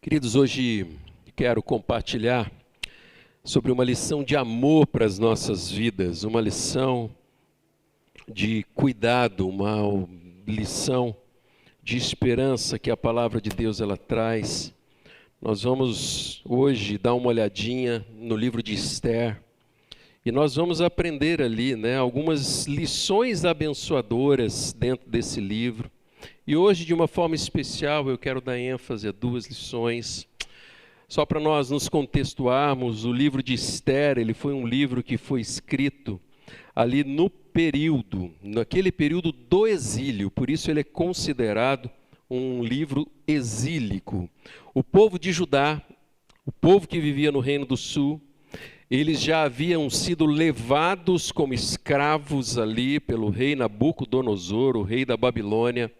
Queridos, hoje quero compartilhar sobre uma lição de amor para as nossas vidas, uma lição de cuidado, uma lição de esperança que a palavra de Deus ela traz. Nós vamos hoje dar uma olhadinha no livro de Esther e nós vamos aprender ali, algumas lições abençoadoras dentro desse livro. E hoje, de uma forma especial, eu quero dar ênfase a duas lições. Só para nós nos contextuarmos, o livro de Esther, ele foi um livro que foi escrito ali naquele período do exílio, por isso ele é considerado um livro exílico. O povo de Judá, o povo que vivia no Reino do Sul, eles já haviam sido levados como escravos ali pelo rei Nabucodonosor, o rei da Babilônia.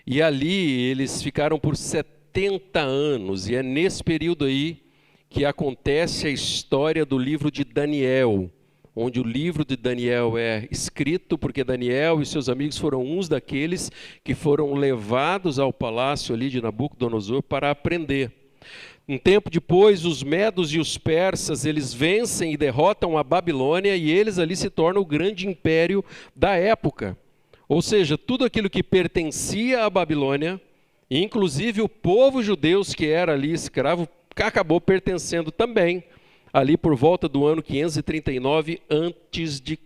E ali eles ficaram por 70 anos, e é nesse período aí que acontece a história do livro de Daniel, onde o livro de Daniel é escrito, porque Daniel e seus amigos foram uns daqueles que foram levados ao palácio ali de Nabucodonosor para aprender. Um tempo depois, os medos e os persas, eles vencem e derrotam a Babilônia, e eles ali se tornam o grande império da época. Ou seja, tudo aquilo que pertencia à Babilônia, inclusive o povo judeu que era ali escravo, acabou pertencendo também, ali por volta do ano 539 a.C.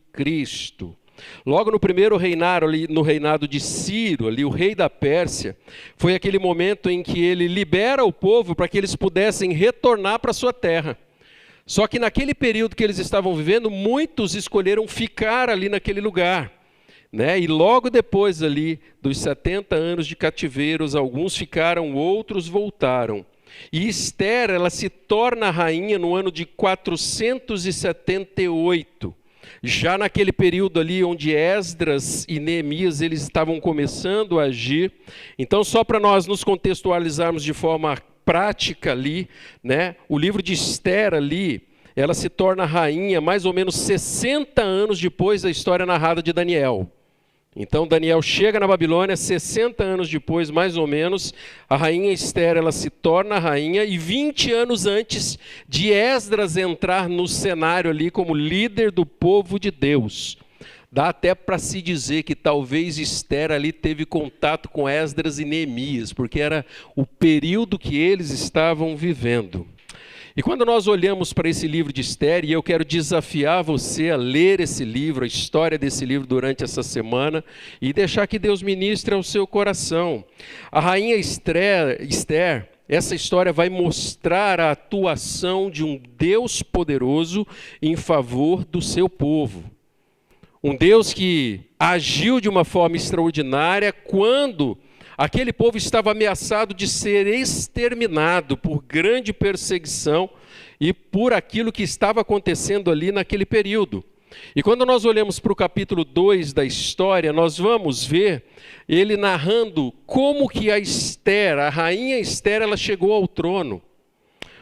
Logo no primeiro reinado, ali, no reinado de Ciro, ali, o rei da Pérsia, foi aquele momento em que ele libera o povo para que eles pudessem retornar para a sua terra. Só que naquele período que eles estavam vivendo, muitos escolheram ficar ali naquele lugar. E logo depois ali dos 70 anos de cativeiros, alguns ficaram, outros voltaram. E Esther, ela se torna rainha no ano de 478, já naquele período ali onde Esdras e Neemias eles estavam começando a agir. Então, só para nós nos contextualizarmos de forma prática ali, o livro de Esther ali, ela se torna rainha mais ou menos 60 anos depois da história narrada de Daniel. Então Daniel chega na Babilônia, 60 anos depois, mais ou menos, a rainha Esther ela se torna rainha, e 20 anos antes de Esdras entrar no cenário ali como líder do povo de Deus. Dá até para se dizer que talvez Esther ali teve contato com Esdras e Neemias, porque era o período que eles estavam vivendo. E quando nós olhamos para esse livro de Esther, e eu quero desafiar você a ler esse livro, a história desse livro durante essa semana, e deixar que Deus ministre ao seu coração. A rainha Esther, essa história vai mostrar a atuação de um Deus poderoso em favor do seu povo. Um Deus que agiu de uma forma extraordinária quando aquele povo estava ameaçado de ser exterminado por grande perseguição e por aquilo que estava acontecendo ali naquele período. E quando nós olhamos para o capítulo 2 da história, nós vamos ver ele narrando como que a Esther, a rainha Esther, ela chegou ao trono.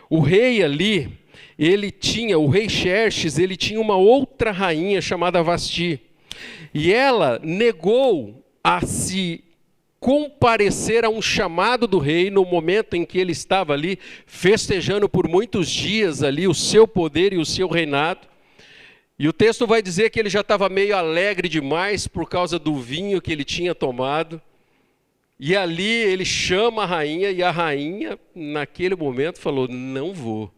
O rei ali, o rei Xerxes, ele tinha uma outra rainha chamada Vasti. E ela negou a se comparecer a um chamado do rei no momento em que ele estava ali festejando por muitos dias ali o seu poder e o seu reinado. E o texto vai dizer que ele já estava meio alegre demais por causa do vinho que ele tinha tomado. E ali ele chama a rainha, e a rainha naquele momento falou: não vou.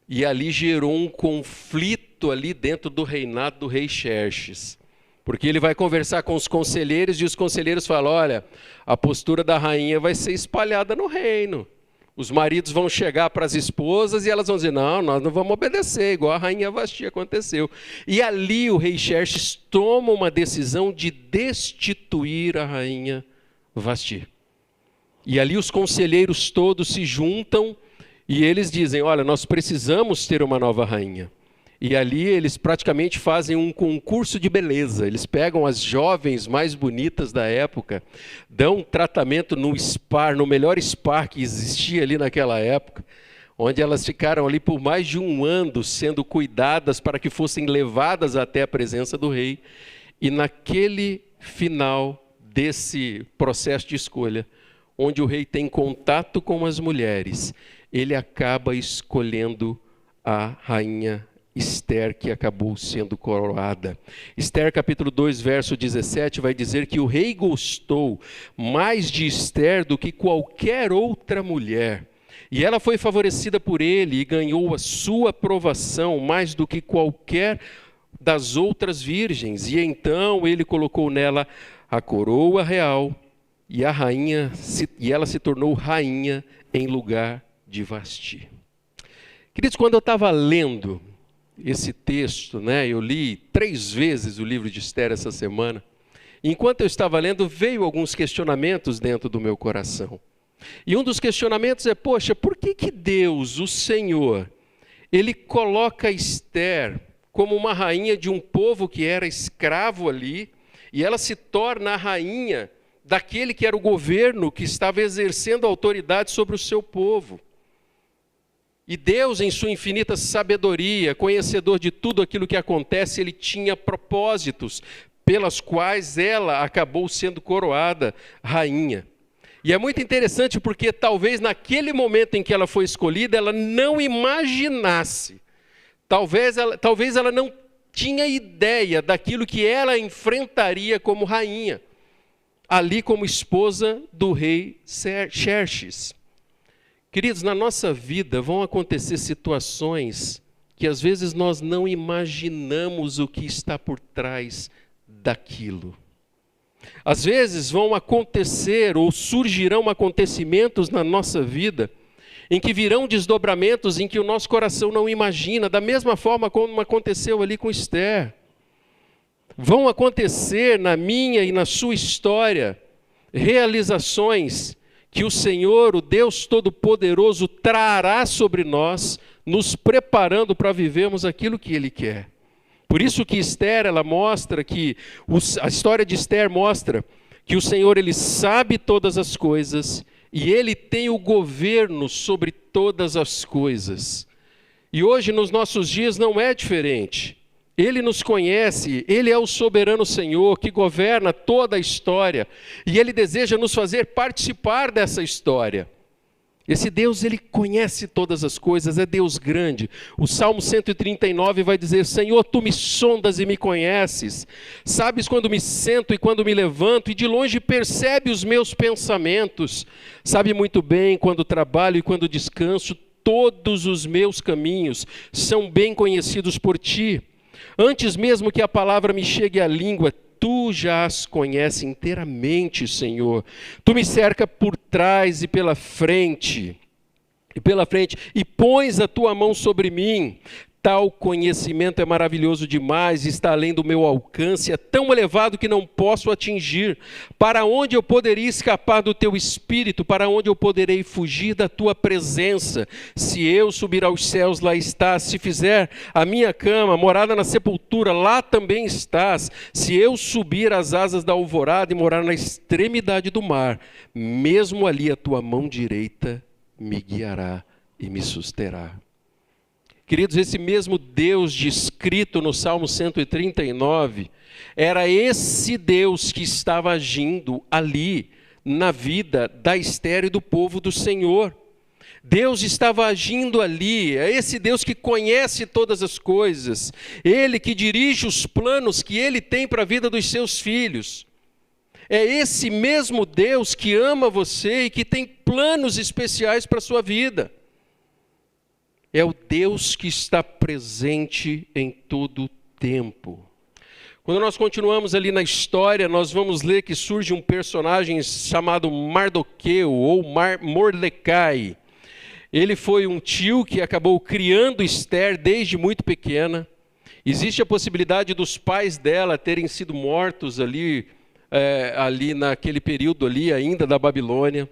E ali gerou um conflito ali dentro do reinado do rei Xerxes. Porque ele vai conversar com os conselheiros, e os conselheiros falam: olha, a postura da rainha vai ser espalhada no reino. Os maridos vão chegar para as esposas e elas vão dizer: não, nós não vamos obedecer, igual a rainha Vasti aconteceu. E ali o rei Xerxes toma uma decisão de destituir a rainha Vasti. E ali os conselheiros todos se juntam e eles dizem: olha, nós precisamos ter uma nova rainha. E ali eles praticamente fazem um concurso de beleza. Eles pegam as jovens mais bonitas da época, dão um tratamento no melhor spa que existia ali naquela época, onde elas ficaram ali por mais de um ano sendo cuidadas para que fossem levadas até a presença do rei. E naquele final desse processo de escolha, onde o rei tem contato com as mulheres, ele acaba escolhendo a rainha Esther, que acabou sendo coroada. Esther capítulo 2, verso 17, vai dizer que o rei gostou mais de Esther do que qualquer outra mulher. E ela foi favorecida por ele e ganhou a sua aprovação mais do que qualquer das outras virgens. E então ele colocou nela a coroa real e ela se tornou rainha em lugar de Vasti. Queridos, quando eu estava lendo esse texto, eu li 3 vezes o livro de Esther essa semana. Enquanto eu estava lendo, veio alguns questionamentos dentro do meu coração. E um dos questionamentos é, poxa, por que Deus, o Senhor, ele coloca Esther como uma rainha de um povo que era escravo ali, e ela se torna a rainha daquele que era o governo que estava exercendo autoridade sobre o seu povo? E Deus, em sua infinita sabedoria, conhecedor de tudo aquilo que acontece, ele tinha propósitos pelas quais ela acabou sendo coroada rainha. E é muito interessante porque talvez naquele momento em que ela foi escolhida, ela não imaginasse, talvez ela não tinha ideia daquilo que ela enfrentaria como rainha, ali como esposa do rei Xerxes. Queridos, na nossa vida vão acontecer situações que às vezes nós não imaginamos o que está por trás daquilo. Às vezes vão acontecer ou surgirão acontecimentos na nossa vida em que virão desdobramentos em que o nosso coração não imagina, da mesma forma como aconteceu ali com Esther. Vão acontecer na minha e na sua história realizações que o Senhor, o Deus Todo-Poderoso, trará sobre nós, nos preparando para vivermos aquilo que Ele quer. Por isso que Esther, ela mostra que, a história de Esther mostra que o Senhor, Ele sabe todas as coisas e Ele tem o governo sobre todas as coisas. E hoje, nos nossos dias, não é diferente. Ele nos conhece, Ele é o soberano Senhor que governa toda a história e Ele deseja nos fazer participar dessa história. Esse Deus, Ele conhece todas as coisas, é Deus grande. O Salmo 139 vai dizer, Senhor, Tu me sondas e me conheces, sabes quando me sento e quando me levanto, e de longe percebe os meus pensamentos, sabe muito bem quando trabalho e quando descanso, todos os meus caminhos são bem conhecidos por Ti. Antes mesmo que a palavra me chegue à língua, Tu já as conheces inteiramente, Senhor. Tu me cerca por trás e pela frente, e pões a Tua mão sobre mim. Tal conhecimento é maravilhoso demais, está além do meu alcance, é tão elevado que não posso atingir. Para onde eu poderia escapar do Teu Espírito? Para onde eu poderei fugir da Tua presença? Se eu subir aos céus, lá estás. Se fizer a minha cama, morada na sepultura, lá também estás. Se eu subir às asas da alvorada e morar na extremidade do mar, mesmo ali a Tua mão direita me guiará e me susterá. Queridos, esse mesmo Deus descrito no Salmo 139, era esse Deus que estava agindo ali na vida da Esther e do povo do Senhor. Deus estava agindo ali, é esse Deus que conhece todas as coisas, Ele que dirige os planos que Ele tem para a vida dos seus filhos. É esse mesmo Deus que ama você e que tem planos especiais para a sua vida. É o Deus que está presente em todo o tempo. Quando nós continuamos ali na história, nós vamos ler que surge um personagem chamado Mardoqueu ou Mordecai. Ele foi um tio que acabou criando Esther desde muito pequena. Existe a possibilidade dos pais dela terem sido mortos ali naquele período ali ainda da Babilônia.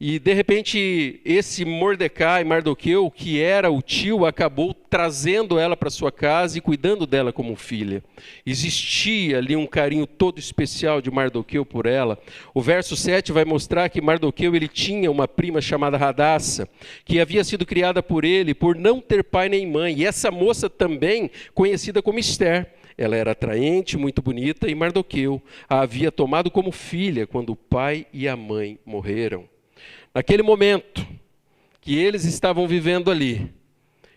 E de repente esse Mardoqueu, que era o tio, acabou trazendo ela para sua casa e cuidando dela como filha. Existia ali um carinho todo especial de Mardoqueu por ela. O verso 7 vai mostrar que Mardoqueu, ele tinha uma prima chamada Radassa, que havia sido criada por ele por não ter pai nem mãe. E essa moça também, conhecida como Esther, Ela era atraente, muito bonita, e Mardoqueu a havia tomado como filha quando o pai e a mãe morreram. Naquele momento que eles estavam vivendo ali,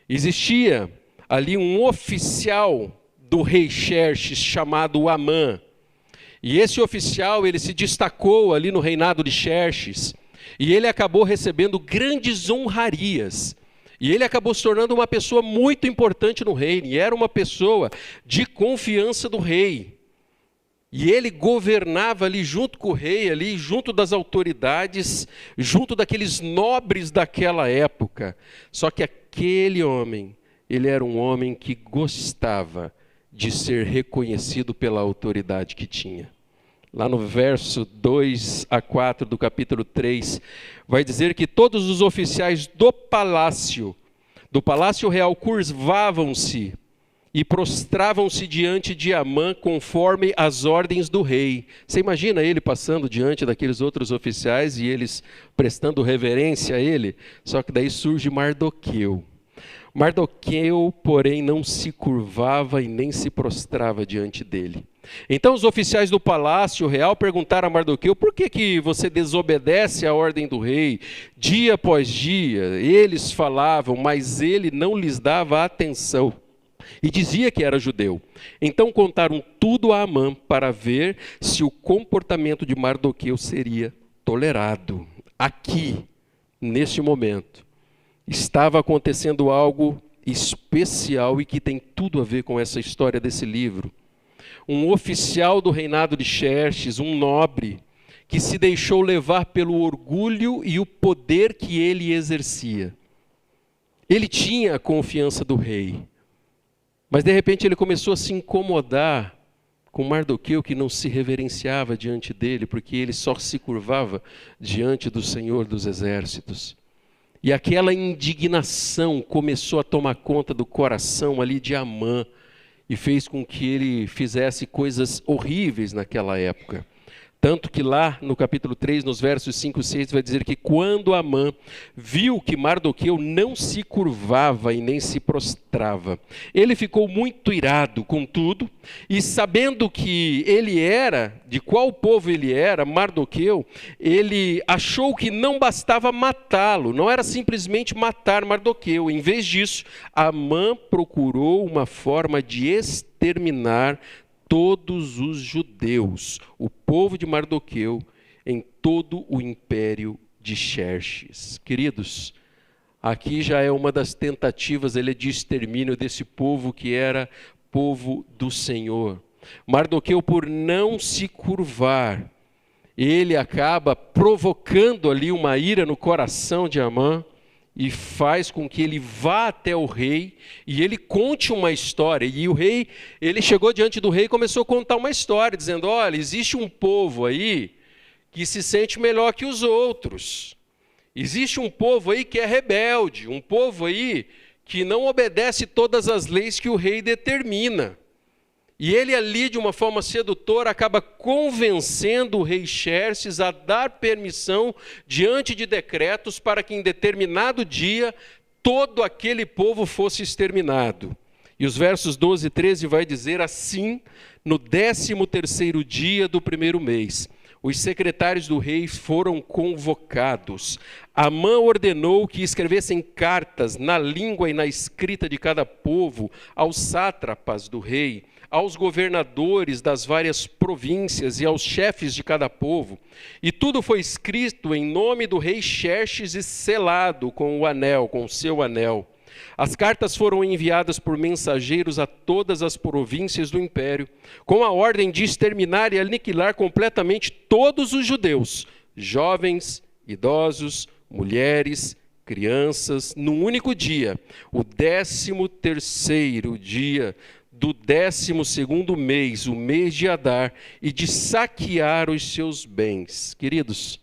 existia ali um oficial do rei Xerxes chamado Amã. E esse oficial, ele se destacou ali no reinado de Xerxes, e ele acabou recebendo grandes honrarias. E ele acabou se tornando uma pessoa muito importante no reino, e era uma pessoa de confiança do rei. E ele governava ali junto com o rei, ali junto das autoridades, junto daqueles nobres daquela época. Só que aquele homem, ele era um homem que gostava de ser reconhecido pela autoridade que tinha. Lá no verso 2 a 4 do capítulo 3, vai dizer que todos os oficiais do palácio real, curvavam-se e prostravam-se diante de Amã conforme as ordens do rei. Você imagina ele passando diante daqueles outros oficiais e eles prestando reverência a ele? Só que daí surge Mardoqueu. Mardoqueu, porém, não se curvava e nem se prostrava diante dele. Então os oficiais do palácio real perguntaram a Mardoqueu: por que você desobedece à ordem do rei? Dia após dia eles falavam, mas ele não lhes dava atenção e dizia que era judeu. Então contaram tudo a Amã para ver se o comportamento de Mardoqueu seria tolerado. Aqui, neste momento, estava acontecendo algo especial e que tem tudo a ver com essa história desse livro. Um oficial do reinado de Xerxes, um nobre, que se deixou levar pelo orgulho e o poder que ele exercia. Ele tinha a confiança do rei, mas de repente ele começou a se incomodar com Mardoqueu, que não se reverenciava diante dele, porque ele só se curvava diante do Senhor dos Exércitos. E aquela indignação começou a tomar conta do coração ali de Amã, e fez com que ele fizesse coisas horríveis naquela época. Tanto que lá no capítulo 3, nos versos 5 e 6, vai dizer que quando Amã viu que Mardoqueu não se curvava e nem se prostrava, ele ficou muito irado com tudo, e sabendo que ele era, de qual povo ele era, Mardoqueu, ele achou que não bastava matá-lo, não era simplesmente matar Mardoqueu. Em vez disso, Amã procurou uma forma de exterminar todos os judeus, o povo de Mardoqueu, em todo o império de Xerxes. Queridos, aqui já é uma das tentativas de extermínio desse povo que era povo do Senhor. Mardoqueu, por não se curvar, ele acaba provocando ali uma ira no coração de Amã, e faz com que ele vá até o rei e ele conte uma história. E o rei, ele chegou diante do rei e começou a contar uma história, dizendo: olha, existe um povo aí que se sente melhor que os outros. Existe um povo aí que é rebelde, um povo aí que não obedece todas as leis que o rei determina. E ele ali, de uma forma sedutora, acaba convencendo o rei Xerxes a dar permissão diante de decretos para que em determinado dia todo aquele povo fosse exterminado. E os versos 12 e 13 vai dizer assim: no 13º dia do primeiro mês, os secretários do rei foram convocados. Amã ordenou que escrevessem cartas na língua e na escrita de cada povo aos sátrapas do rei, aos governadores das várias províncias e aos chefes de cada povo. E tudo foi escrito em nome do rei Xerxes e selado com o anel, com o seu anel. As cartas foram enviadas por mensageiros a todas as províncias do império, com a ordem de exterminar e aniquilar completamente todos os judeus, jovens, idosos, mulheres, crianças, num único dia, o 13º dia do 12º mês, o mês de Adar, e de saquear os seus bens. Queridos,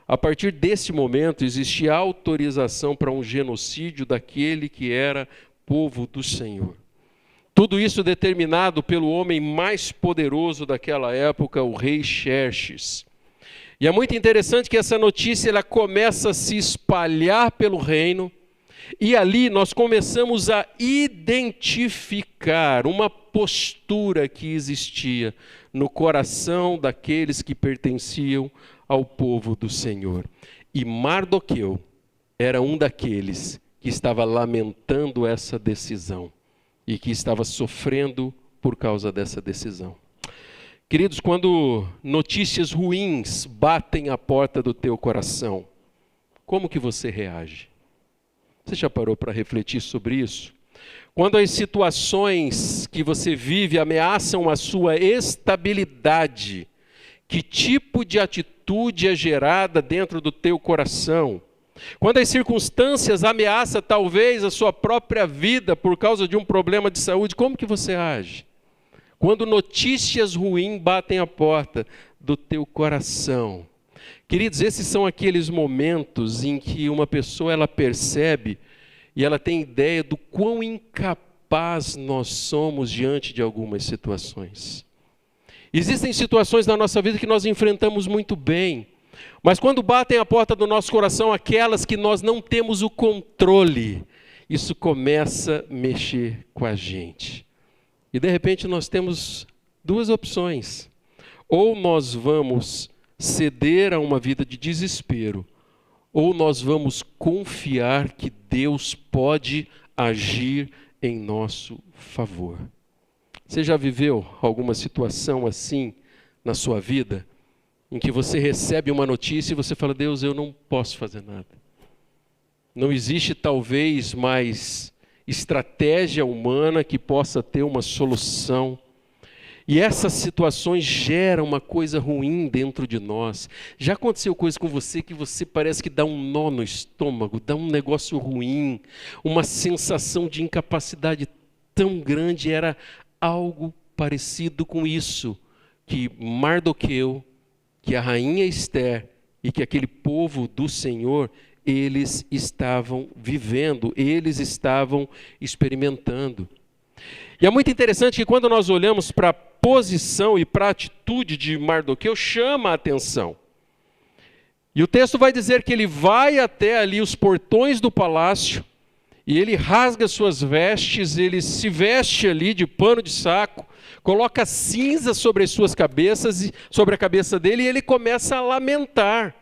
a partir desse momento existia autorização para um genocídio daquele que era povo do Senhor. Tudo isso determinado pelo homem mais poderoso daquela época, o rei Xerxes. E é muito interessante que essa notícia ela começa a se espalhar pelo reino, E ali nós começamos a identificar uma postura que existia no coração daqueles que pertenciam ao povo do Senhor. E Mardoqueu era um daqueles que estava lamentando essa decisão e que estava sofrendo por causa dessa decisão. Queridos, quando notícias ruins batem à porta do teu coração, como que você reage? Você já parou para refletir sobre isso? Quando as situações que você vive ameaçam a sua estabilidade, que tipo de atitude é gerada dentro do teu coração? Quando as circunstâncias ameaçam talvez a sua própria vida por causa de um problema de saúde, como que você age? Quando notícias ruins batem à porta do teu coração. Queridos, esses são aqueles momentos em que uma pessoa ela percebe e ela tem ideia do quão incapaz nós somos diante de algumas situações. Existem situações na nossa vida que nós enfrentamos muito bem, mas quando batem à porta do nosso coração aquelas que nós não temos o controle, isso começa a mexer com a gente. E de repente nós temos duas opções. Ou nós vamos ceder a uma vida de desespero, ou nós vamos confiar que Deus pode agir em nosso favor. Você já viveu alguma situação assim na sua vida, em que você recebe uma notícia e você fala, Deus, eu não posso fazer nada. Não existe talvez mais estratégia humana que possa ter uma solução. E essas situações geram uma coisa ruim dentro de nós. Já aconteceu coisa com você que você parece que dá um nó no estômago, dá um negócio ruim, uma sensação de incapacidade tão grande? Era algo parecido com isso que Mardoqueu, que a rainha Esther e que aquele povo do Senhor, eles estavam vivendo, eles estavam experimentando. E é muito interessante que quando nós olhamos para a posição e para a atitude de Mardoqueu, chama a atenção. E o texto vai dizer que ele vai até ali os portões do palácio, e ele rasga suas vestes, ele se veste ali de pano de saco, coloca cinza sobre as suas cabeças, e sobre a cabeça dele, e ele começa a lamentar.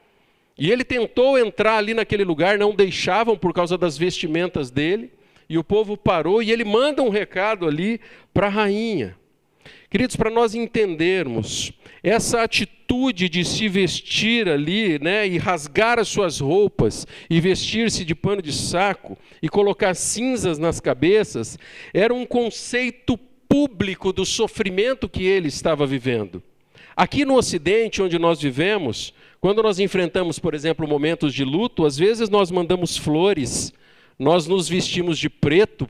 E ele tentou entrar ali naquele lugar, não deixavam por causa das vestimentas dele, e o povo parou, e ele manda um recado ali para a rainha. Queridos, para nós entendermos essa atitude de se vestir ali, né, e rasgar as suas roupas, e vestir-se de pano de saco, e colocar cinzas nas cabeças, era um conceito público do sofrimento que ele estava vivendo. Aqui no Ocidente, onde nós vivemos, quando nós enfrentamos, por exemplo, momentos de luto, às vezes nós mandamos flores, nós nos vestimos de preto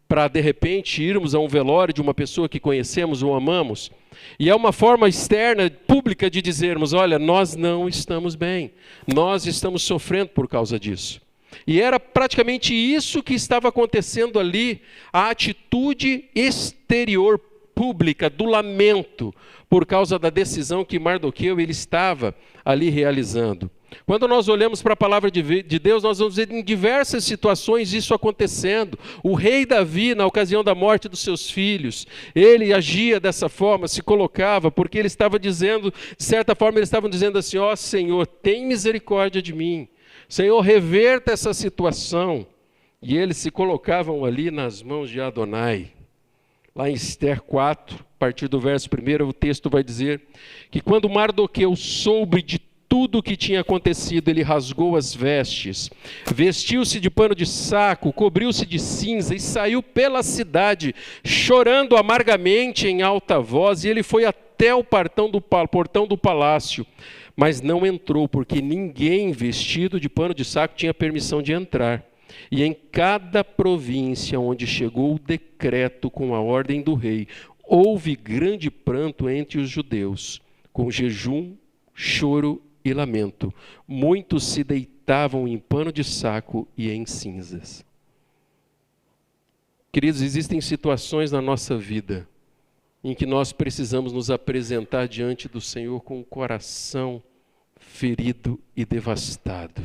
para, de repente, irmos a um velório de uma pessoa que conhecemos ou amamos. E é uma forma externa, pública, de dizermos, olha, nós não estamos bem, nós estamos sofrendo por causa disso. E era praticamente isso que estava acontecendo ali, a atitude exterior pública do lamento por causa da decisão que Mardoqueu ele estava ali realizando. Quando nós olhamos para a palavra de Deus, nós vamos ver em diversas situações isso acontecendo. O rei Davi, na ocasião da morte dos seus filhos, ele agia dessa forma, se colocava, porque ele estava dizendo, de certa forma, eles estavam dizendo assim, ó Senhor, tem misericórdia de mim. Senhor, reverta essa situação. E eles se colocavam ali nas mãos de Adonai. Lá em Esther 4, a partir do verso 1, o texto vai dizer que quando Mardoqueu soube de tudo o que tinha acontecido, ele rasgou as vestes, vestiu-se de pano de saco, cobriu-se de cinza e saiu pela cidade, chorando amargamente em alta voz, e ele foi até o portão do palácio, mas não entrou, porque ninguém vestido de pano de saco tinha permissão de entrar. E em cada província onde chegou o decreto com a ordem do rei, houve grande pranto entre os judeus, com jejum, choro e lamento. Muitos se deitavam em pano de saco e em cinzas. Queridos, existem situações na nossa vida em que nós precisamos nos apresentar diante do Senhor com o coração ferido e devastado.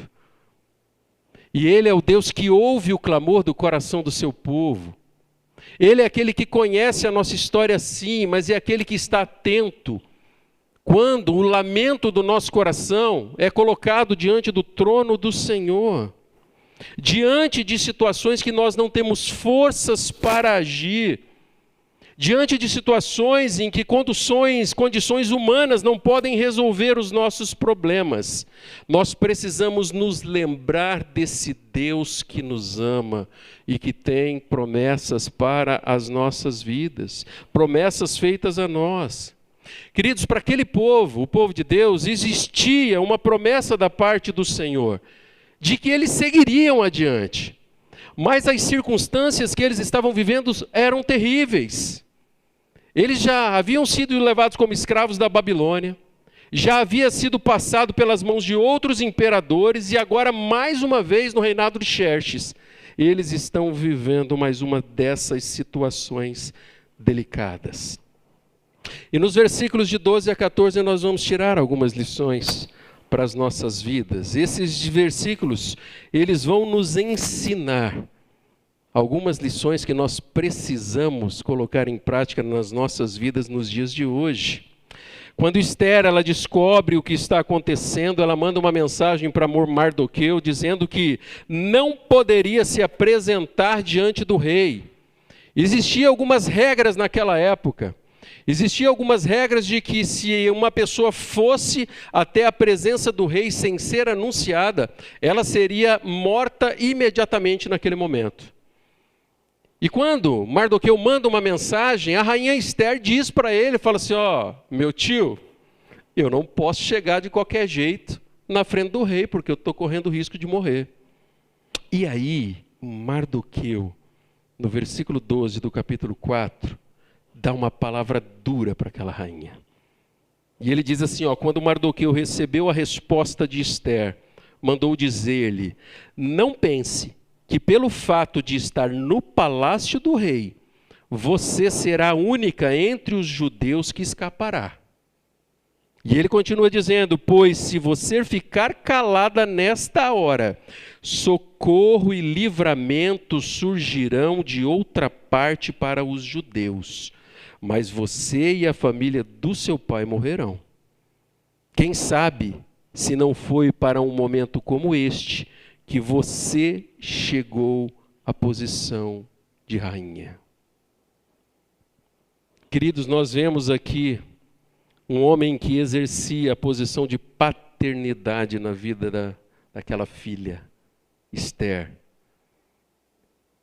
E Ele é o Deus que ouve o clamor do coração do seu povo. Ele é aquele que conhece a nossa história sim, mas é aquele que está atento quando o lamento do nosso coração é colocado diante do trono do Senhor. Diante de situações que nós não temos forças para agir, diante de situações em que condições humanas não podem resolver os nossos problemas, nós precisamos nos lembrar desse Deus que nos ama e que tem promessas para as nossas vidas, promessas feitas a nós. Queridos, para aquele povo, o povo de Deus, existia uma promessa da parte do Senhor, de que eles seguiriam adiante. Mas as circunstâncias que eles estavam vivendo eram terríveis. Eles já haviam sido levados como escravos da Babilônia, já havia sido passado pelas mãos de outros imperadores, e agora, mais uma vez, no reinado de Xerxes, eles estão vivendo mais uma dessas situações delicadas. E nos versículos de 12 a 14 nós vamos tirar algumas lições para as nossas vidas. Esses versículos, eles vão nos ensinar algumas lições que nós precisamos colocar em prática nas nossas vidas nos dias de hoje. Quando Esther, ela descobre o que está acontecendo, ela manda uma mensagem para Mardoqueu dizendo que não poderia se apresentar diante do rei. Existiam algumas regras naquela época. Existiam algumas regras de que se uma pessoa fosse até a presença do rei sem ser anunciada, ela seria morta imediatamente naquele momento. E quando Mardoqueu manda uma mensagem, a rainha Esther diz para ele, fala assim, meu tio, eu não posso chegar de qualquer jeito na frente do rei, porque eu estou correndo o risco de morrer. E aí, Mardoqueu, no versículo 12 do capítulo 4, dá uma palavra dura para aquela rainha. E ele diz assim, quando Mardoqueu recebeu a resposta de Esther, mandou dizer-lhe, não pense que pelo fato de estar no palácio do rei, você será a única entre os judeus que escapará. E ele continua dizendo, pois se você ficar calada nesta hora, socorro e livramento surgirão de outra parte para os judeus, mas você e a família do seu pai morrerão. Quem sabe, se não foi para um momento como este, que você chegou à posição de rainha. Queridos, nós vemos aqui um homem que exercia a posição de paternidade na vida daquela filha, Esther.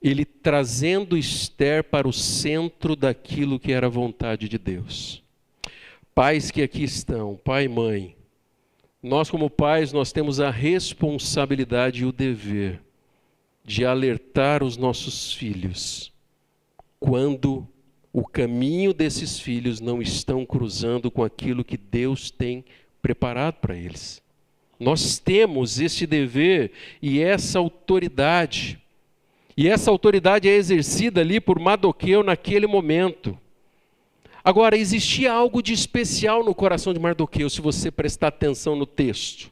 Ele trazendo Esther para o centro daquilo que era a vontade de Deus. Pais que aqui estão, pai e mãe, nós como pais, nós temos a responsabilidade e o dever de alertar os nossos filhos quando o caminho desses filhos não estão cruzando com aquilo que Deus tem preparado para eles. Nós temos esse dever e essa autoridade. E essa autoridade é exercida ali por Mardoqueu naquele momento. Agora, existia algo de especial no coração de Mardoqueu, se você prestar atenção no texto.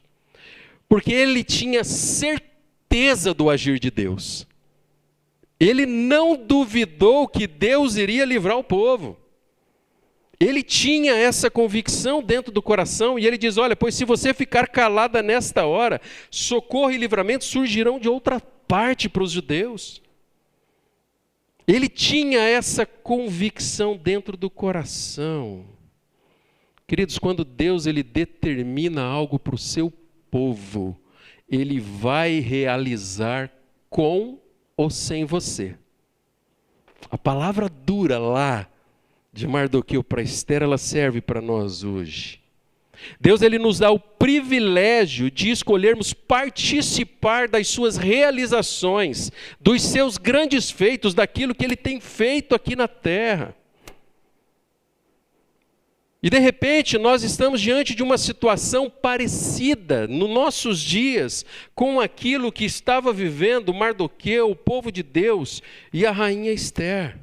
Porque ele tinha certeza do agir de Deus. Ele não duvidou que Deus iria livrar o povo. Ele tinha essa convicção dentro do coração e ele diz, olha, pois se você ficar calada nesta hora, socorro e livramento surgirão de outra parte para os judeus. Ele tinha essa convicção dentro do coração. Queridos, quando Deus ele determina algo para o seu povo, Ele vai realizar com ou sem você. A palavra dura lá de Mardoqueu para Esther, ela serve para nós hoje. Deus ele nos dá o privilégio de escolhermos participar das suas realizações, dos seus grandes feitos, daquilo que ele tem feito aqui na terra. E de repente nós estamos diante de uma situação parecida nos nossos dias com aquilo que estava vivendo Mardoqueu, o povo de Deus e a rainha Esther.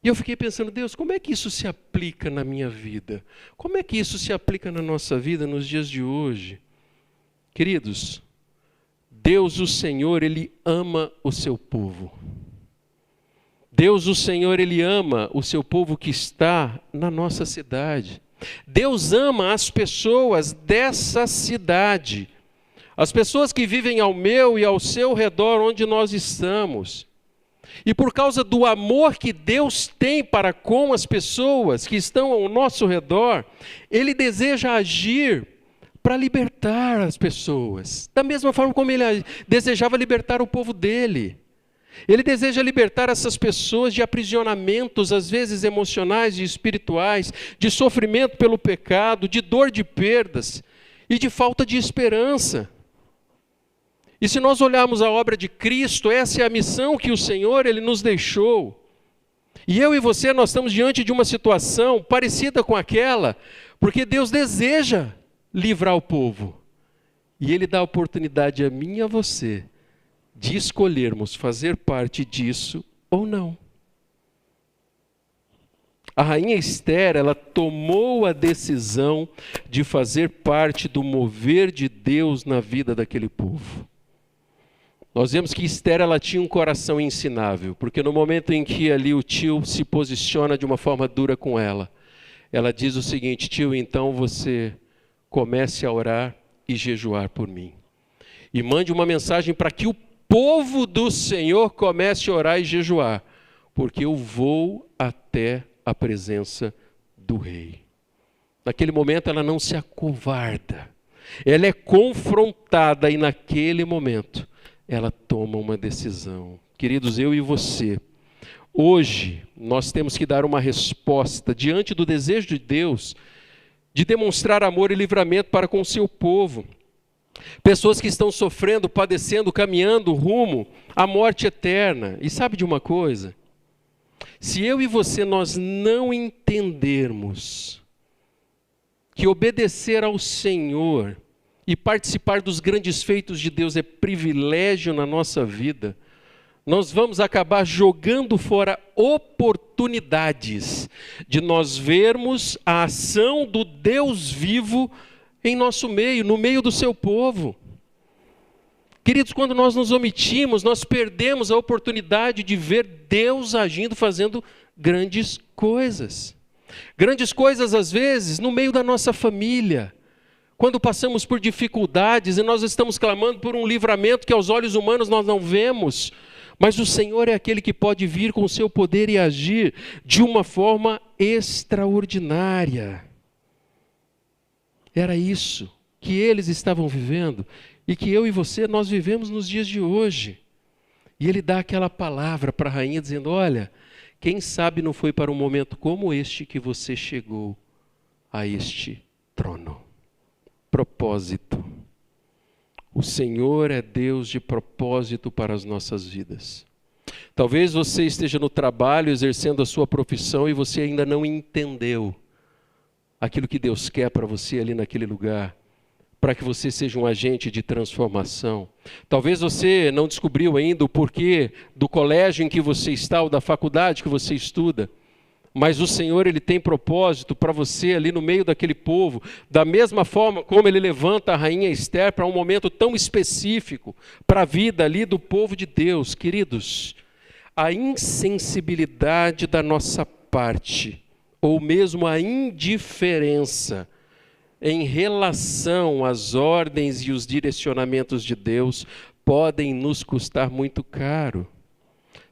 E eu fiquei pensando, Deus, como é que isso se aplica na minha vida? Como é que isso se aplica na nossa vida nos dias de hoje? Queridos, Deus, o Senhor, Ele ama o seu povo. Deus, o Senhor, Ele ama o seu povo que está na nossa cidade. Deus ama as pessoas dessa cidade. As pessoas que vivem ao meu e ao seu redor, onde nós estamos. E por causa do amor que Deus tem para com as pessoas que estão ao nosso redor, Ele deseja agir para libertar as pessoas. Da mesma forma como Ele desejava libertar o povo dele. Ele deseja libertar essas pessoas de aprisionamentos, às vezes emocionais e espirituais, de sofrimento pelo pecado, de dor de perdas e de falta de esperança. E se nós olharmos a obra de Cristo, essa é a missão que o Senhor Ele nos deixou. E eu e você, nós estamos diante de uma situação parecida com aquela, porque Deus deseja livrar o povo. E Ele dá a oportunidade a mim e a você de escolhermos fazer parte disso ou não. A rainha Esther, ela tomou a decisão de fazer parte do mover de Deus na vida daquele povo. Nós vemos que Esther, ela tinha um coração ensinável, porque no momento em que ali o tio se posiciona de uma forma dura com ela, ela diz o seguinte: tio, então você comece a orar e jejuar por mim. E mande uma mensagem para que o povo do Senhor comece a orar e jejuar, porque eu vou até a presença do rei. Naquele momento ela não se acovarda, ela é confrontada e naquele momento ela toma uma decisão. Queridos, eu e você, hoje nós temos que dar uma resposta diante do desejo de Deus de demonstrar amor e livramento para com o seu povo. Pessoas que estão sofrendo, padecendo, caminhando rumo à morte eterna. E sabe de uma coisa? Se eu e você nós não entendermos que obedecer ao Senhor e participar dos grandes feitos de Deus é privilégio na nossa vida, nós vamos acabar jogando fora oportunidades de nós vermos a ação do Deus vivo em nosso meio, no meio do seu povo. Queridos, quando nós nos omitimos, nós perdemos a oportunidade de ver Deus agindo, fazendo grandes coisas. Grandes coisas, às vezes, no meio da nossa família. Quando passamos por dificuldades e nós estamos clamando por um livramento que aos olhos humanos nós não vemos, mas o Senhor é aquele que pode vir com o seu poder e agir de uma forma extraordinária. Era isso que eles estavam vivendo e que eu e você, nós vivemos nos dias de hoje. E ele dá aquela palavra para a rainha dizendo: olha, quem sabe não foi para um momento como este que você chegou a este trono. Propósito. O Senhor é Deus de propósito para as nossas vidas. Talvez você esteja no trabalho, exercendo a sua profissão e você ainda não entendeu aquilo que Deus quer para você ali naquele lugar, para que você seja um agente de transformação. Talvez você não descobriu ainda o porquê do colégio em que você está ou da faculdade que você estuda, mas o Senhor, Ele tem propósito para você ali no meio daquele povo, da mesma forma como Ele levanta a rainha Esther para um momento tão específico, para a vida ali do povo de Deus. Queridos, a insensibilidade da nossa parte, ou mesmo a indiferença em relação às ordens e os direcionamentos de Deus, podem nos custar muito caro.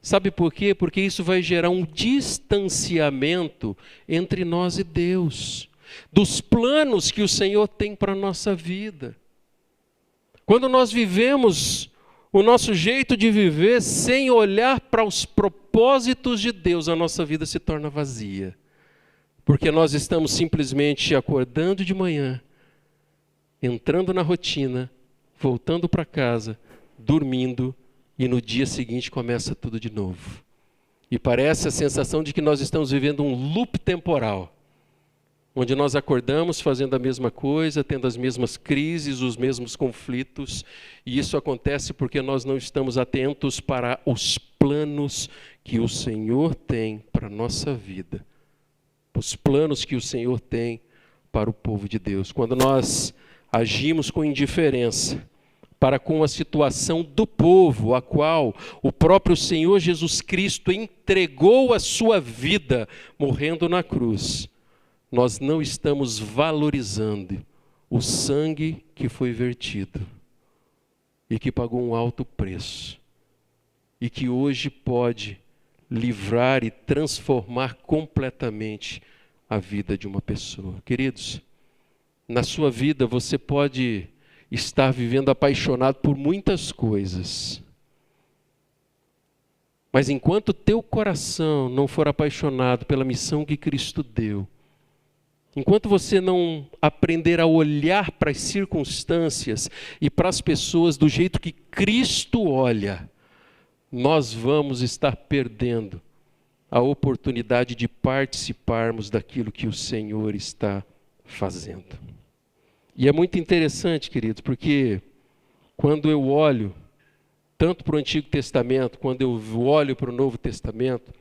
Sabe por quê? Porque isso vai gerar um distanciamento entre nós e Deus, dos planos que o Senhor tem para a nossa vida. Quando nós vivemos o nosso jeito de viver sem olhar para os propósitos de Deus, a nossa vida se torna vazia. Porque nós estamos simplesmente acordando de manhã, entrando na rotina, voltando para casa, dormindo, e no dia seguinte começa tudo de novo. E parece a sensação de que nós estamos vivendo um loop temporal, onde nós acordamos fazendo a mesma coisa, tendo as mesmas crises, os mesmos conflitos, e isso acontece porque nós não estamos atentos para os planos que o Senhor tem para a nossa vida, os planos que o Senhor tem para o povo de Deus. Quando nós agimos com indiferença, para com a situação do povo, a qual o próprio Senhor Jesus Cristo entregou a sua vida, morrendo na cruz, nós não estamos valorizando o sangue que foi vertido e que pagou um alto preço e que hoje pode livrar e transformar completamente a vida de uma pessoa. Queridos, na sua vida você pode estar vivendo apaixonado por muitas coisas, mas enquanto teu coração não for apaixonado pela missão que Cristo deu, enquanto você não aprender a olhar para as circunstâncias e para as pessoas do jeito que Cristo olha, nós vamos estar perdendo a oportunidade de participarmos daquilo que o Senhor está fazendo. E é muito interessante, queridos, porque quando eu olho tanto para o Antigo Testamento, quando eu olho para o Novo Testamento,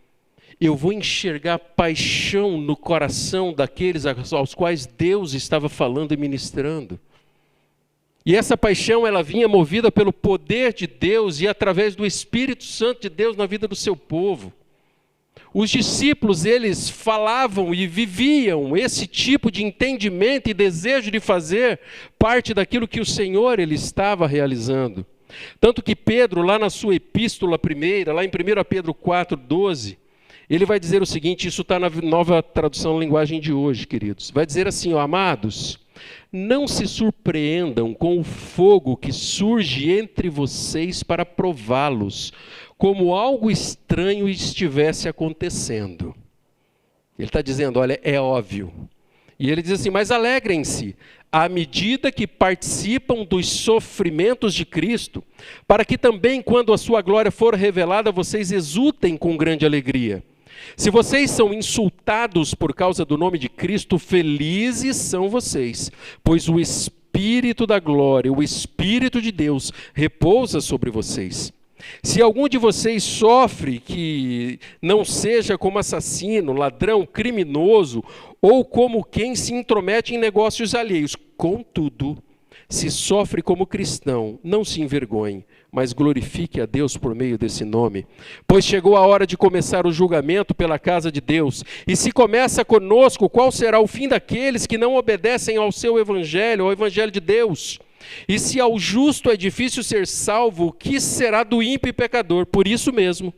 eu vou enxergar paixão no coração daqueles aos quais Deus estava falando e ministrando. E essa paixão, ela vinha movida pelo poder de Deus e através do Espírito Santo de Deus na vida do seu povo. Os discípulos, eles falavam e viviam esse tipo de entendimento e desejo de fazer parte daquilo que o Senhor ele estava realizando. Tanto que Pedro, lá na sua epístola primeira, lá em 1 Pedro 4,12, ele vai dizer o seguinte, isso está na nova tradução linguagem de hoje, queridos. Vai dizer assim, ó, amados, não se surpreendam com o fogo que surge entre vocês para prová-los, como algo estranho estivesse acontecendo. Ele está dizendo, olha, é óbvio. E ele diz assim, mas alegrem-se, à medida que participam dos sofrimentos de Cristo, para que também, quando a sua glória for revelada, vocês exultem com grande alegria. Se vocês são insultados por causa do nome de Cristo, felizes são vocês, pois o Espírito da glória, o Espírito de Deus, repousa sobre vocês. Se algum de vocês sofre, que não seja como assassino, ladrão, criminoso, ou como quem se intromete em negócios alheios. Contudo, se sofre como cristão, não se envergonhe, mas glorifique a Deus por meio desse nome. Pois chegou a hora de começar o julgamento pela casa de Deus. E se começa conosco, qual será o fim daqueles que não obedecem ao seu evangelho, ao evangelho de Deus? E se ao justo é difícil ser salvo, o que será do ímpio e pecador? Por isso mesmo,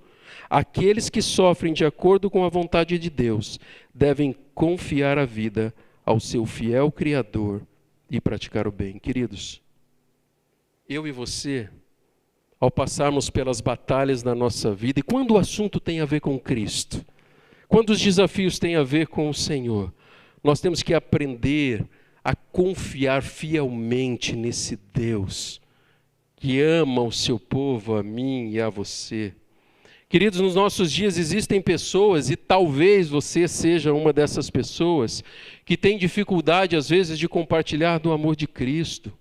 aqueles que sofrem de acordo com a vontade de Deus devem confiar a vida ao seu fiel Criador e praticar o bem. Queridos, eu e você, ao passarmos pelas batalhas da nossa vida, e quando o assunto tem a ver com Cristo, quando os desafios têm a ver com o Senhor, nós temos que aprender a confiar fielmente nesse Deus que ama o seu povo, a mim e a você. Queridos, nos nossos dias existem pessoas, e talvez você seja uma dessas pessoas, que tem dificuldade às vezes de compartilhar do amor de Cristo.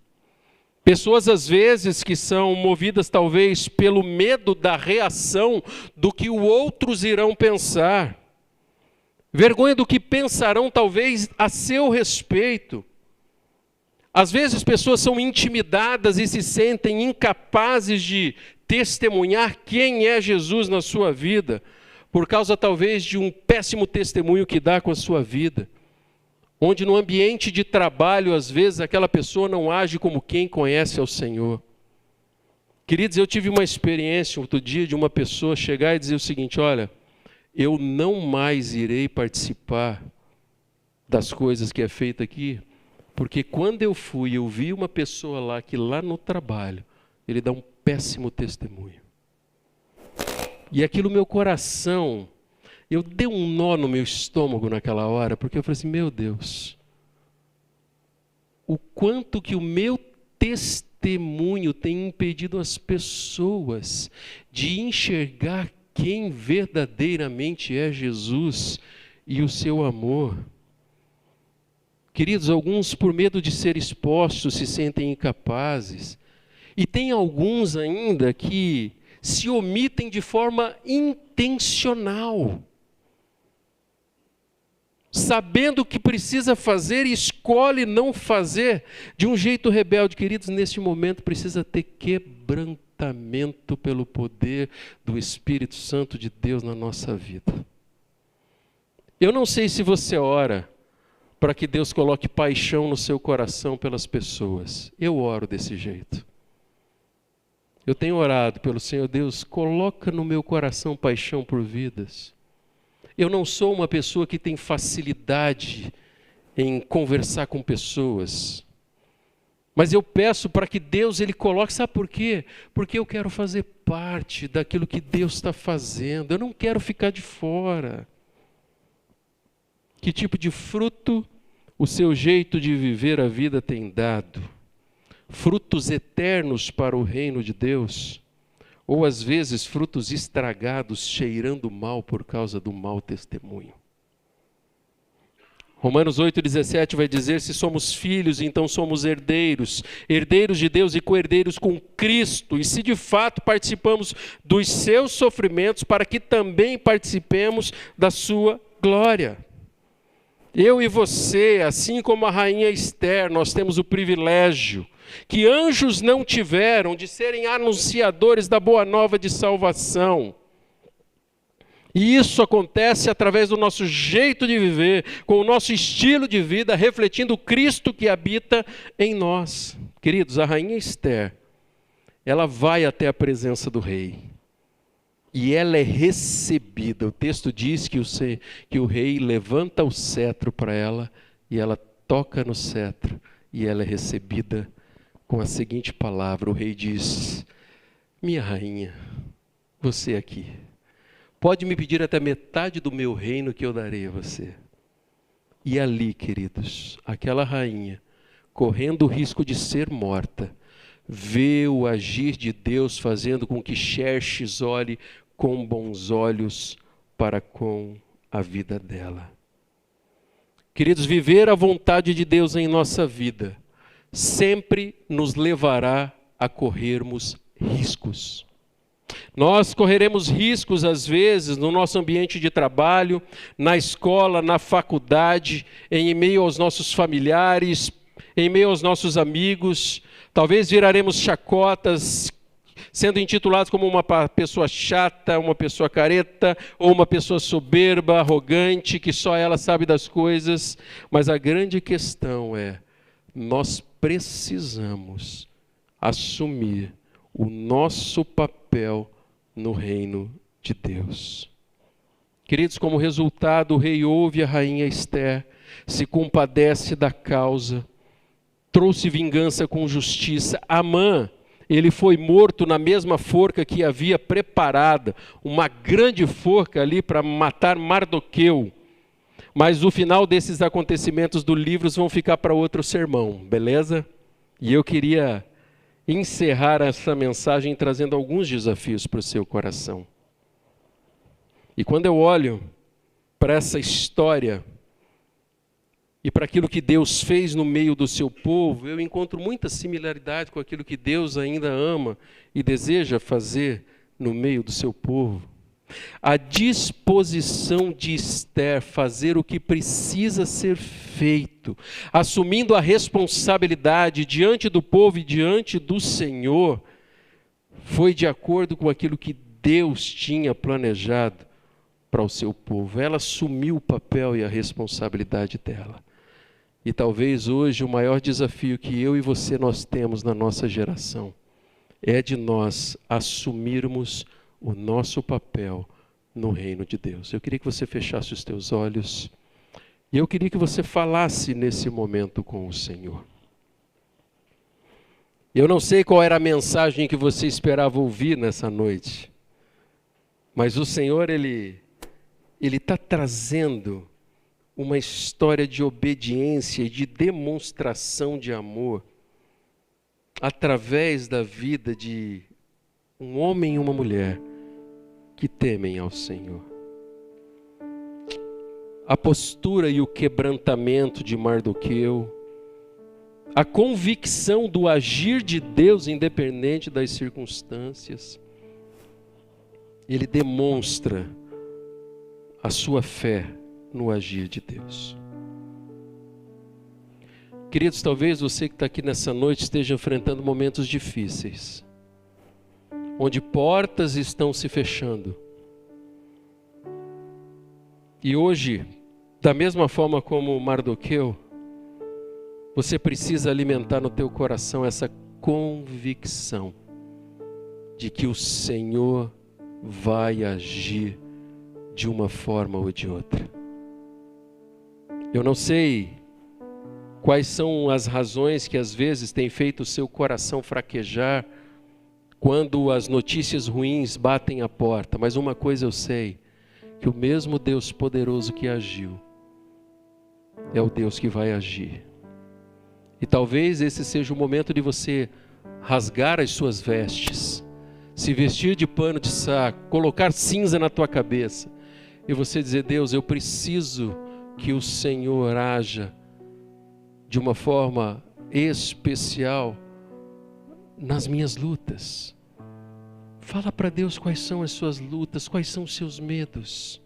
Pessoas às vezes que são movidas talvez pelo medo da reação do que os outros irão pensar. Vergonha do que pensarão talvez a seu respeito. Às vezes pessoas são intimidadas e se sentem incapazes de testemunhar quem é Jesus na sua vida, por causa talvez de um péssimo testemunho que dá com a sua vida. Onde no ambiente de trabalho, às vezes, aquela pessoa não age como quem conhece ao Senhor. Queridos, eu tive uma experiência outro dia de uma pessoa chegar e dizer o seguinte, olha, eu não mais irei participar das coisas que é feita aqui, porque quando eu fui, eu vi uma pessoa lá que lá no trabalho, ele dá um péssimo testemunho. E aquilo, meu coração, eu dei um nó no meu estômago naquela hora, porque eu falei assim, meu Deus, o quanto que o meu testemunho tem impedido as pessoas de enxergar quem verdadeiramente é Jesus e o seu amor. Queridos, alguns por medo de ser expostos se sentem incapazes, e tem alguns ainda que se omitem de forma intencional. sabendo o que precisa fazer e escolhe não fazer de um jeito rebelde. Queridos, neste momento precisa ter quebrantamento pelo poder do Espírito Santo de Deus na nossa vida. Eu não sei se você ora para que Deus coloque paixão no seu coração pelas pessoas. Eu oro desse jeito. Eu tenho orado pelo Senhor Deus, coloca no meu coração paixão por vidas. Eu não sou uma pessoa que tem facilidade em conversar com pessoas. Mas eu peço para que Deus Ele coloque, sabe por quê? Porque eu quero fazer parte daquilo que Deus está fazendo. Eu não quero ficar de fora. Que tipo de fruto o seu jeito de viver a vida tem dado? Frutos eternos para o reino de Deus? Ou às vezes frutos estragados, cheirando mal por causa do mau testemunho? Romanos 8,17 vai dizer: se somos filhos, então somos herdeiros, herdeiros de Deus e co-herdeiros com Cristo, e se de fato participamos dos seus sofrimentos, para que também participemos da sua glória. Eu e você, assim como a rainha Esther, nós temos o privilégio que anjos não tiveram de serem anunciadores da boa nova de salvação. E isso acontece através do nosso jeito de viver, com o nosso estilo de vida, refletindo o Cristo que habita em nós. Queridos, a rainha Esther, ela vai até a presença do rei. E ela é recebida. O texto diz que o rei levanta o cetro para ela, e ela toca no cetro, e ela é recebida com a seguinte palavra. O rei diz: minha rainha, você aqui, pode me pedir até metade do meu reino que eu darei a você. E ali, queridos, aquela rainha, correndo o risco de ser morta, vê o agir de Deus fazendo com que Xerxes olhe com bons olhos para com a vida dela. Queridos, viver a vontade de Deus em nossa vida sempre nos levará a corrermos riscos. Nós correremos riscos, às vezes, no nosso ambiente de trabalho, na escola, na faculdade, em meio aos nossos familiares, em meio aos nossos amigos. Talvez viraremos chacotas, sendo intitulados como uma pessoa chata, uma pessoa careta, ou uma pessoa soberba, arrogante, que só ela sabe das coisas. Mas a grande questão é: nós precisamos assumir o nosso papel no reino de Deus. Queridos, como resultado, o rei ouve a rainha Esther, se compadece da causa, trouxe vingança com justiça. Amã, ele foi morto na mesma forca que havia preparada, uma grande forca ali para matar Mardoqueu. Mas o final desses acontecimentos do livro vão ficar para outro sermão, beleza? E eu queria encerrar essa mensagem trazendo alguns desafios para o seu coração. E quando eu olho para essa história e para aquilo que Deus fez no meio do seu povo, eu encontro muita similaridade com aquilo que Deus ainda ama e deseja fazer no meio do seu povo. A disposição de Esther fazer o que precisa ser feito, assumindo a responsabilidade diante do povo e diante do Senhor, foi de acordo com aquilo que Deus tinha planejado para o seu povo. Ela assumiu o papel e a responsabilidade dela. E talvez hoje o maior desafio que eu e você nós temos na nossa geração é de nós assumirmos o nosso papel no reino de Deus. Eu queria que você fechasse os teus olhos e eu queria que você falasse nesse momento com o Senhor. Eu não sei qual era a mensagem que você esperava ouvir nessa noite, mas o Senhor, Ele está trazendo uma história de obediência e de demonstração de amor através da vida de um homem e uma mulher que temem ao Senhor. A postura e o quebrantamento de Mardoqueu, a convicção do agir de Deus independente das circunstâncias, ele demonstra a sua fé no agir de Deus. Queridos, talvez você que está aqui nessa noite esteja enfrentando momentos difíceis, onde portas estão se fechando. E hoje, da mesma forma como Mardoqueu, você precisa alimentar no teu coração essa convicção de que o Senhor vai agir de uma forma ou de outra. Eu não sei quais são as razões que às vezes têm feito o seu coração fraquejar quando as notícias ruins batem à porta, mas uma coisa eu sei, que o mesmo Deus poderoso que agiu é o Deus que vai agir. E talvez esse seja o momento de você rasgar as suas vestes, se vestir de pano de saco, colocar cinza na tua cabeça e você dizer: Deus, eu preciso que o Senhor haja de uma forma especial nas minhas lutas. Fala para Deus quais são as suas lutas, quais são os seus medos.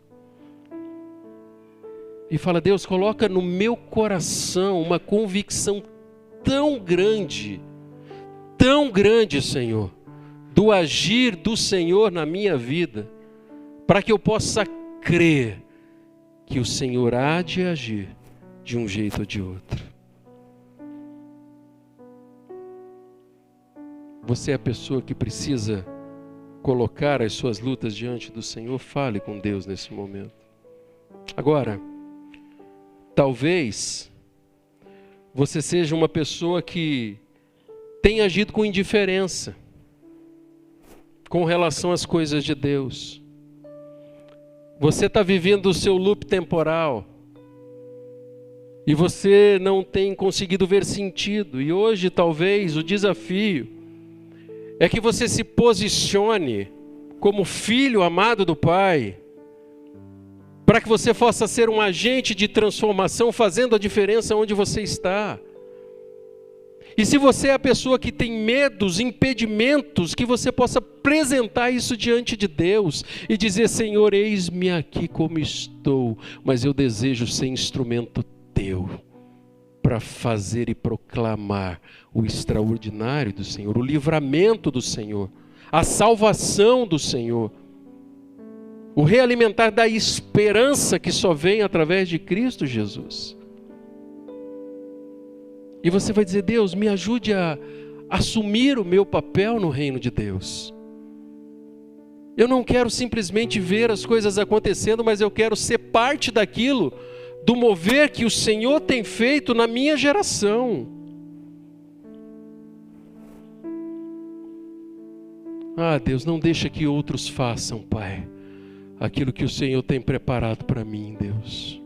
E fala: Deus, coloca no meu coração uma convicção tão grande, Senhor, do agir do Senhor na minha vida, para que eu possa crer que o Senhor há de agir de um jeito ou de outro. Você é a pessoa que precisa colocar as suas lutas diante do Senhor? Fale com Deus nesse momento. Agora, talvez você seja uma pessoa que tem agido com indiferença com relação às coisas de Deus. Você está vivendo o seu loop temporal e você não tem conseguido ver sentido. E hoje talvez o desafio é que você se posicione como filho amado do Pai, para que você possa ser um agente de transformação, fazendo a diferença onde você está. E se você é a pessoa que tem medos, impedimentos, que você possa apresentar isso diante de Deus e dizer: Senhor, eis-me aqui como estou, mas eu desejo ser instrumento teu para fazer e proclamar o extraordinário do Senhor, o livramento do Senhor, a salvação do Senhor, o realimentar da esperança que só vem através de Cristo Jesus. E você vai dizer: Deus, me ajude a assumir o meu papel no reino de Deus. Eu não quero simplesmente ver as coisas acontecendo, mas eu quero ser parte daquilo, do mover que o Senhor tem feito na minha geração. Ah, Deus, não deixa que outros façam, Pai, aquilo que o Senhor tem preparado para mim, Deus.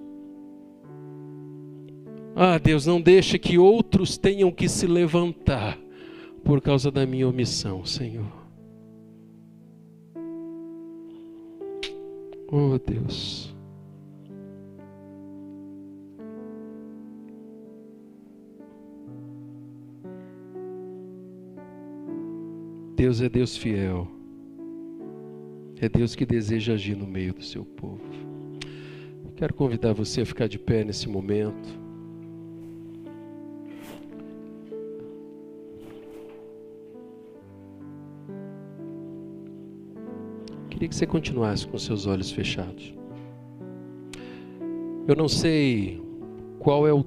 Ah, Deus, não deixa que outros tenham que se levantar por causa da minha omissão, Senhor. Oh, Deus. Deus é Deus fiel. É Deus que deseja agir no meio do seu povo. Quero convidar você a ficar de pé nesse momento. Queria que você continuasse com seus olhos fechados. Eu não sei qual é o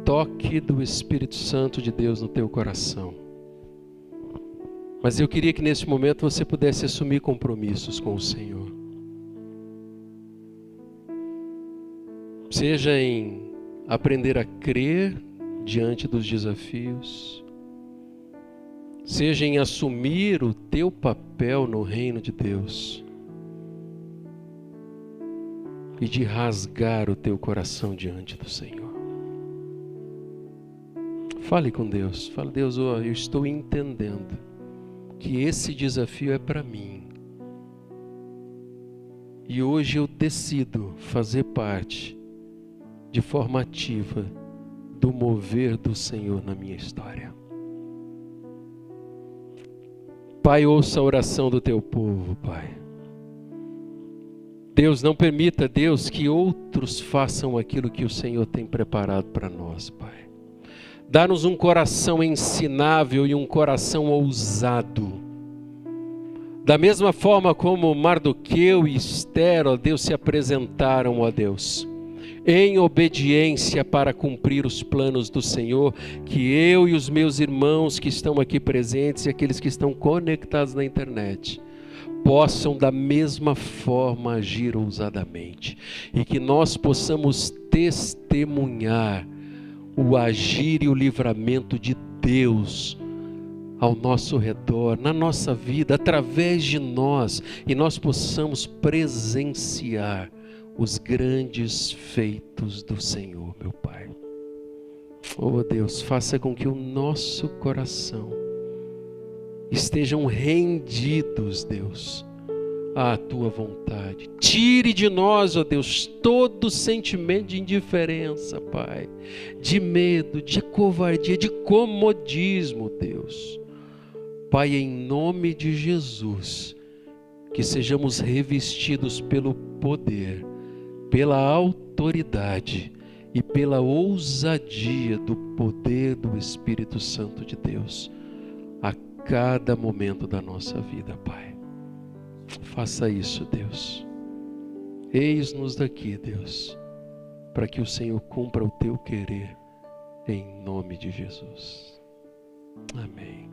toque do Espírito Santo de Deus no teu coração, mas eu queria que nesse momento você pudesse assumir compromissos com o Senhor. Seja em aprender a crer diante dos desafios, seja em assumir o teu papel no reino de Deus e de rasgar o teu coração diante do Senhor. Fale com Deus. Fale: Deus, eu estou entendendo que esse desafio é para mim. E hoje eu decido fazer parte de forma ativa do mover do Senhor na minha história. Pai, ouça a oração do teu povo, Pai. Deus, não permita, Deus, que outros façam aquilo que o Senhor tem preparado para nós, Pai. Dá-nos um coração ensinável e um coração ousado. Da mesma forma como Mardoqueu e Ester, ó Deus, se apresentaram, ó Deus, em obediência para cumprir os planos do Senhor, que eu e os meus irmãos que estão aqui presentes e aqueles que estão conectados na internet possam da mesma forma agir ousadamente e que nós possamos testemunhar o agir e o livramento de Deus ao nosso redor, na nossa vida, através de nós, e nós possamos presenciar os grandes feitos do Senhor, meu Pai. Oh Deus, faça com que o nosso coração estejam rendidos, Deus, à Tua vontade. Tire de nós, ó Deus, todo sentimento de indiferença, Pai, de medo, de covardia, de comodismo, Deus. Pai, em nome de Jesus, que sejamos revestidos pelo poder, pela autoridade e pela ousadia do poder do Espírito Santo de Deus, a cada momento da nossa vida, Pai. Faça isso, Deus. Eis-nos daqui, Deus, para que o Senhor cumpra o Teu querer, em nome de Jesus. Amém.